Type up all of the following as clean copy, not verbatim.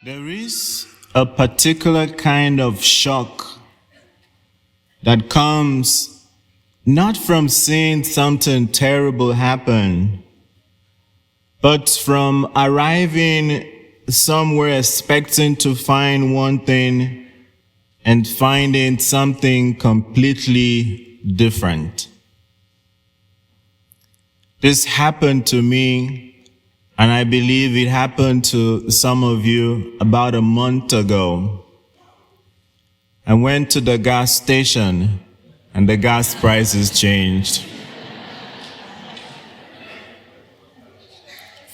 There is a particular kind of shock that comes not from seeing something terrible happen, but from arriving somewhere expecting to find one thing and finding something completely different. This happened to me, and I believe it happened to some of you about a month ago. I went to the gas station and the gas prices changed.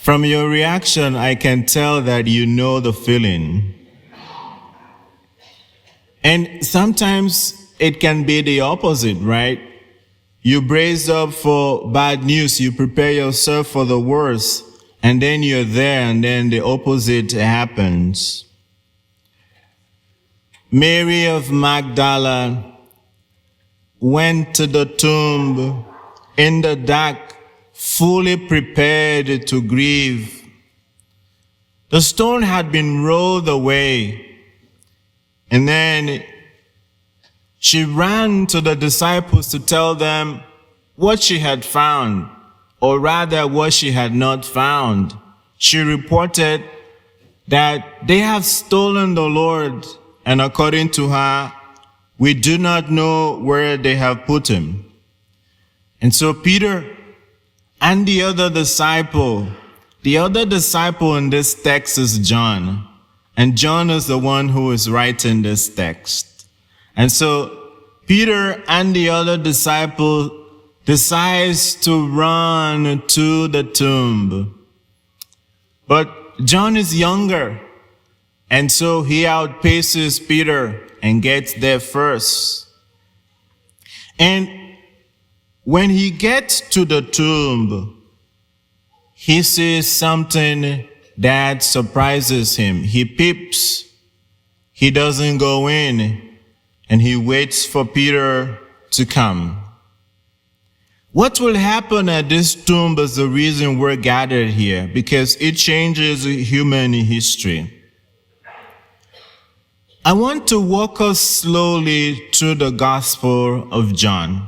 From your reaction, I can tell that you know the feeling. And sometimes it can be the opposite, right? You brace up for bad news, you prepare yourself for the worst, and then you're there, and then the opposite happens. Mary of Magdalene went to the tomb in the dark, fully prepared to grieve. The stone had been rolled away, and then she ran to the disciples to tell them what she had found, or rather what she had not found. She reported that they have stolen the Lord, and according to her, we do not know where they have put him. And so Peter and the other disciple in this text is John, and John is the one who is writing this text. And so Peter and the other disciple decides to run to the tomb. But John is younger, and so he outpaces Peter and gets there first. And when he gets to the tomb, he sees something that surprises him. He peeps. He doesn't go in, and he waits for Peter to come. What will happen at this tomb is the reason we're gathered here, because it changes human history. I want to walk us slowly through the Gospel of John,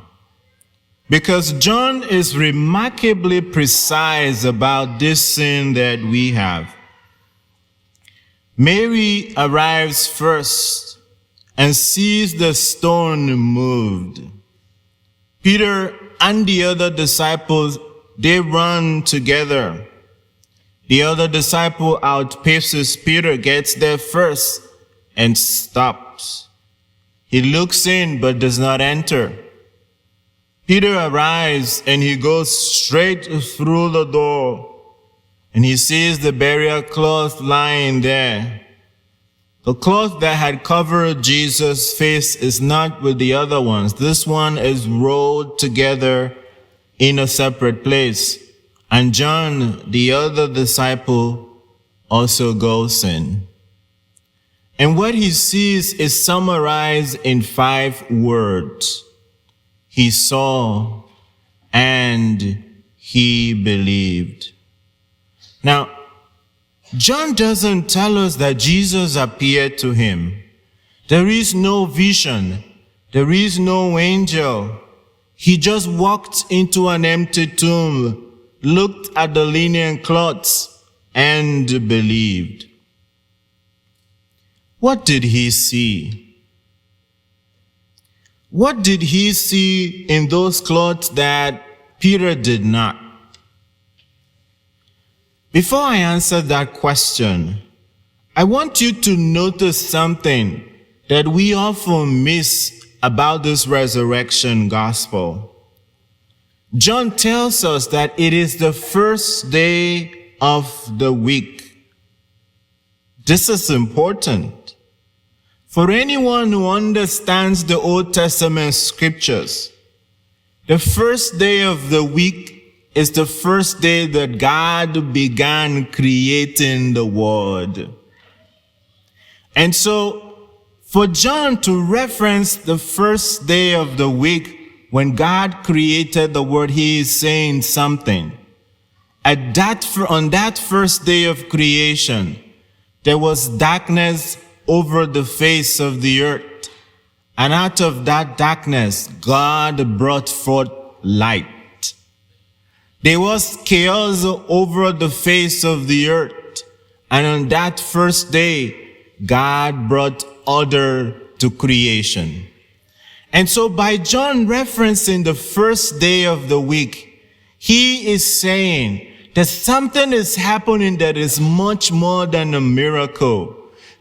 because John is remarkably precise about this scene that we have. Mary arrives first and sees the stone moved. Peter and the other disciples, they run together. The other disciple outpaces Peter, gets there first, and stops. He looks in but does not enter. Peter arrives and he goes straight through the door, and he sees the burial cloth lying there. The cloth that had covered Jesus' face is not with the other ones. This one is rolled together in a separate place. And John, the other disciple, also goes in. And what he sees is summarized in 5 words. He saw and he believed. Now, John doesn't tell us that Jesus appeared to him. There is no vision. There is no angel. He just walked into an empty tomb, looked at the linen cloths, and believed. What did he see? What did he see in those clothes that Peter did not? Before I answer that question, I want you to notice something that we often miss about this resurrection gospel. John tells us that it is the first day of the week. This is important. For anyone who understands the Old Testament scriptures, the first day of the week is the first day that God began creating the world. And so, for John to reference the first day of the week when God created the world, he is saying something. On that first day of creation, there was darkness over the face of the earth. And out of that darkness, God brought forth light. There was chaos over the face of the earth. And on that first day, God brought order to creation. And so by John referencing the first day of the week, he is saying that something is happening that is much more than a miracle.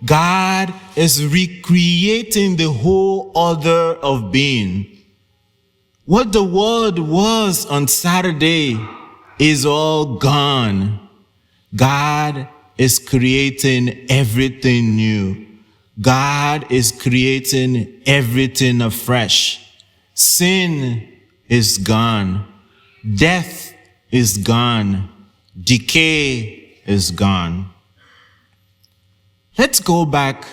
God is recreating the whole order of being. What the world was on Saturday is all gone. God is creating everything new. God is creating everything afresh. Sin is gone. Death is gone. Decay is gone. Let's go back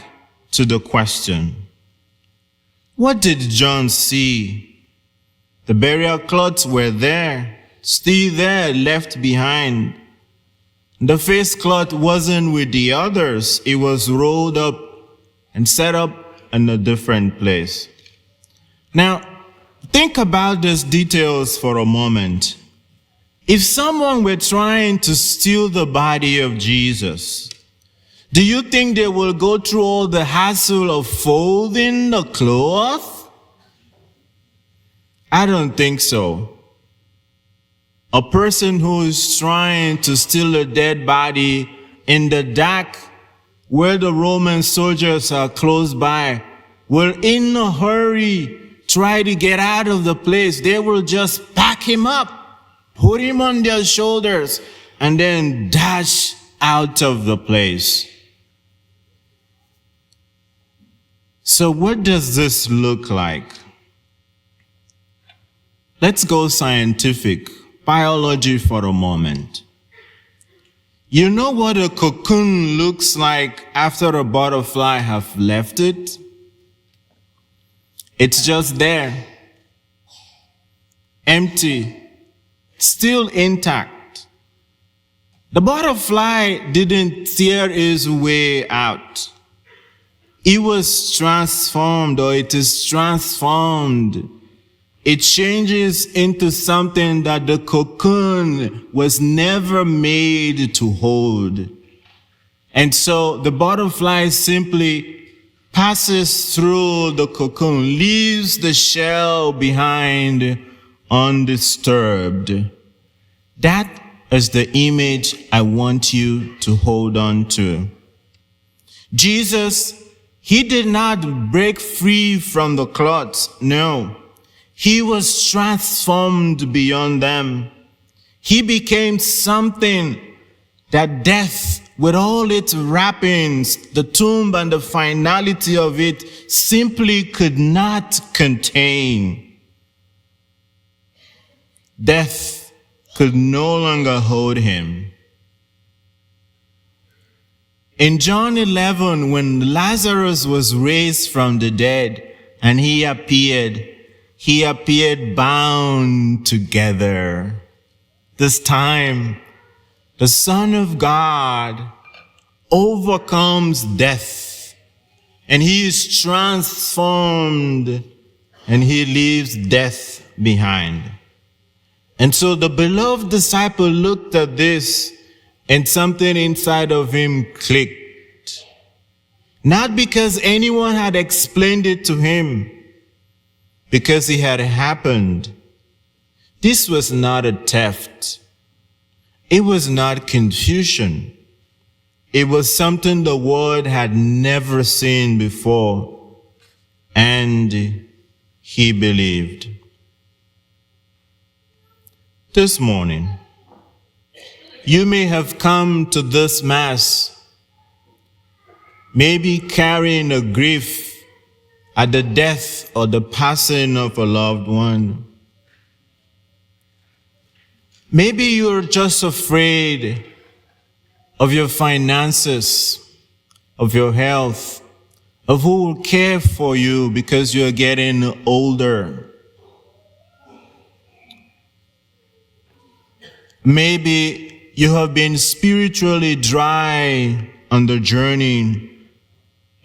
to the question. What did John see? The burial cloths were there, still there, left behind. The face cloth wasn't with the others. It was rolled up and set up in a different place. Now, think about these details for a moment. If someone were trying to steal the body of Jesus, do you think they will go through all the hassle of folding the cloth? I don't think so. A person who is trying to steal a dead body in the dark where the Roman soldiers are close by will in a hurry try to get out of the place. They will just pack him up, put him on their shoulders, and then dash out of the place. So what does this look like? Let's go scientific, biology for a moment. You know what a cocoon looks like after a butterfly have left it? It's just there, empty, still intact. The butterfly didn't tear its way out. It was transformed, or it is transformed. It changes into something that the cocoon was never made to hold. And so the butterfly simply passes through the cocoon, leaves the shell behind undisturbed. That is the image I want you to hold on to. Jesus, he did not break free from the cloths, no. He was transformed beyond them. He became something that death, with all its wrappings, the tomb and the finality of it, simply could not contain. Death could no longer hold him. In John 11, when Lazarus was raised from the dead and he appeared bound together. This time, the Son of God overcomes death, and he is transformed, and he leaves death behind. And so the beloved disciple looked at this, and something inside of him clicked. Not because anyone had explained it to him, because it had happened. This was not a theft. It was not confusion. It was something the world had never seen before, and he believed. This morning, you may have come to this Mass, maybe carrying a grief at the death or the passing of a loved one. Maybe you're just afraid of your finances, of your health, of who will care for you because you're getting older. Maybe you have been spiritually dry on the journey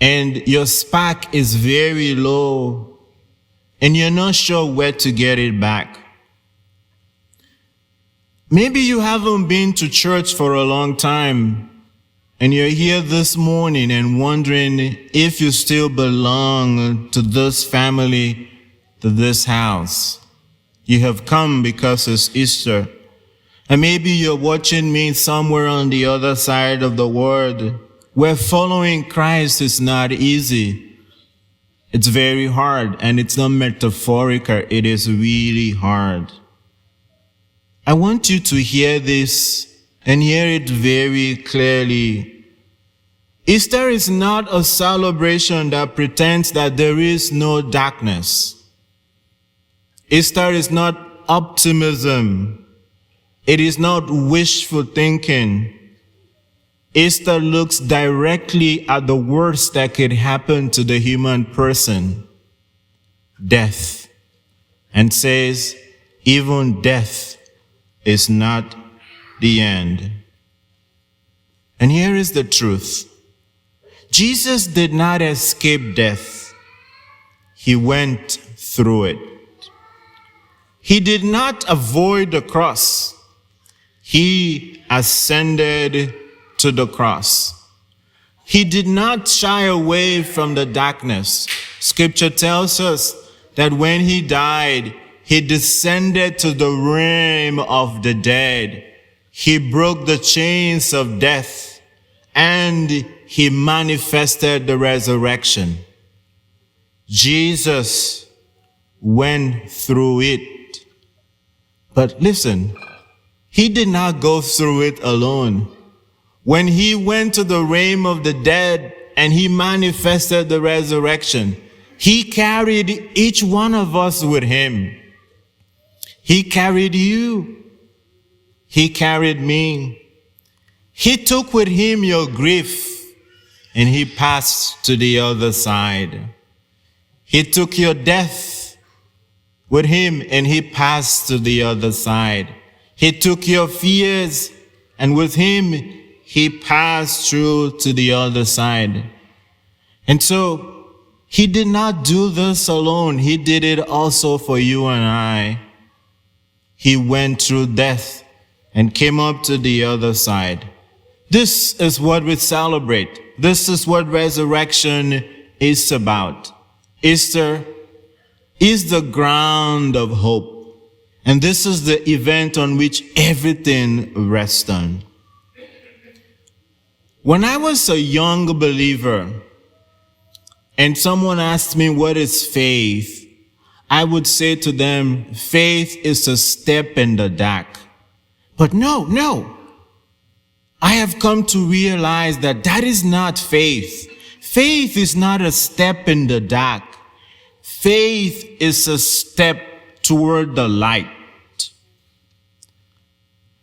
and your spark is very low and you're not sure where to get it back. Maybe you haven't been to church for a long time and you're here this morning and wondering if you still belong to this family, to this house. You have come because it's Easter. And maybe you're watching me somewhere on the other side of the world where following Christ is not easy. It's very hard, and it's not metaphorical. It is really hard. I want you to hear this and hear it very clearly. Easter is not a celebration that pretends that there is no darkness. Easter is not optimism. It is not wishful thinking. Easter looks directly at the worst that could happen to the human person, death, and says, even death is not the end. And here is the truth. Jesus did not escape death. He went through it. He did not avoid the cross. He ascended to the cross. He did not shy away from the darkness. Scripture tells us that when he died, he descended to the realm of the dead. He broke the chains of death and he manifested the resurrection. Jesus went through it. But listen, he did not go through it alone. When he went to the realm of the dead and he manifested the resurrection, he carried each one of us with him. He carried you. He carried me. He took with him your grief and he passed to the other side. He took your death with him and he passed to the other side. He took your fears and with him he passed through to the other side. And so he did not do this alone. He did it also for you and I. He went through death and came up to the other side. This is what we celebrate. This is what resurrection is about. Easter is the ground of hope. And this is the event on which everything rests on. When I was a young believer and someone asked me what is faith, I would say to them, faith is a step in the dark. But no. I have come to realize that that is not faith. Faith is not a step in the dark. Faith is a step toward the light.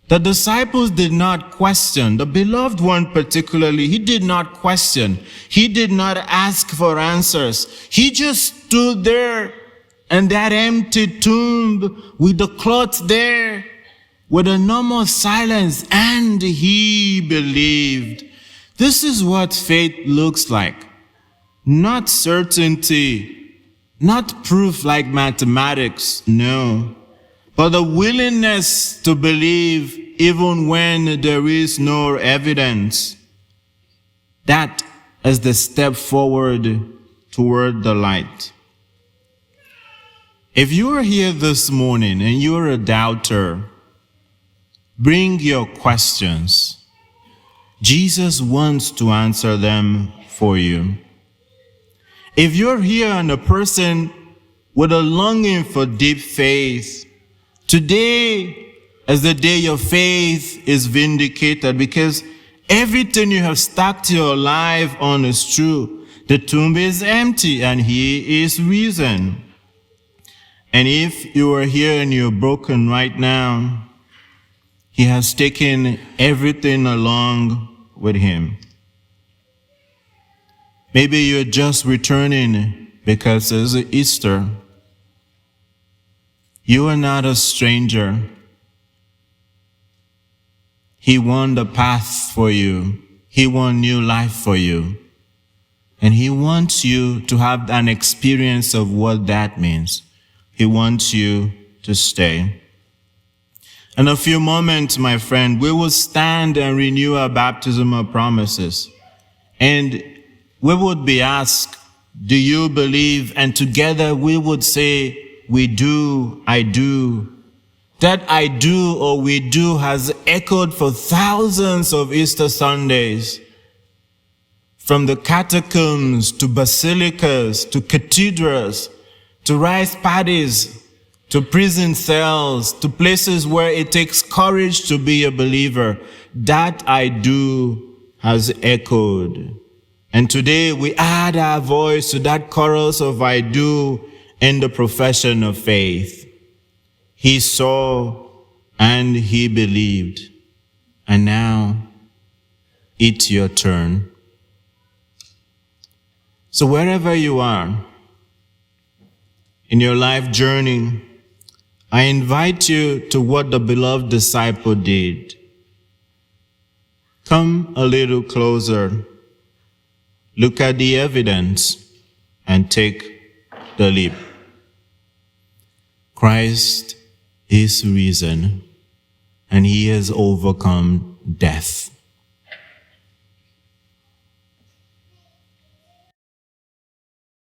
The disciples did not question. The beloved one particularly, he did not question. He did not ask for answers. He just stood there in that empty tomb with the cloth there, with a normal silence, and he believed. This is what faith looks like. Not certainty, not proof like mathematics, no. But the willingness to believe even when there is no evidence. That is the step forward toward the light. If you are here this morning and you're a doubter, bring your questions. Jesus wants to answer them for you. If you're here and a person with a longing for deep faith, today is the day your faith is vindicated because everything you have stacked your life on is true. The tomb is empty and he is risen. And if you are here and you're broken right now, he has taken everything along with him. Maybe you're just returning because it's Easter. You are not a stranger. He won the path for you. He wants new life for you. And He wants you to have an experience of what that means. He wants you to stay. In a few moments, my friend, we will stand and renew our baptismal promises. And we would be asked, do you believe? And together we would say, we do, I do. That I do or we do has echoed for thousands of Easter Sundays. From the catacombs to basilicas to cathedrals to rice paddies to prison cells to places where it takes courage to be a believer. That I do has echoed. And today we add our voice to that chorus of I do in the profession of faith. He saw and he believed. And now it's your turn. So wherever you are in your life journey, I invite you to what the beloved disciple did. Come a little closer. Look at the evidence and take the leap. Christ is risen, and He has overcome death.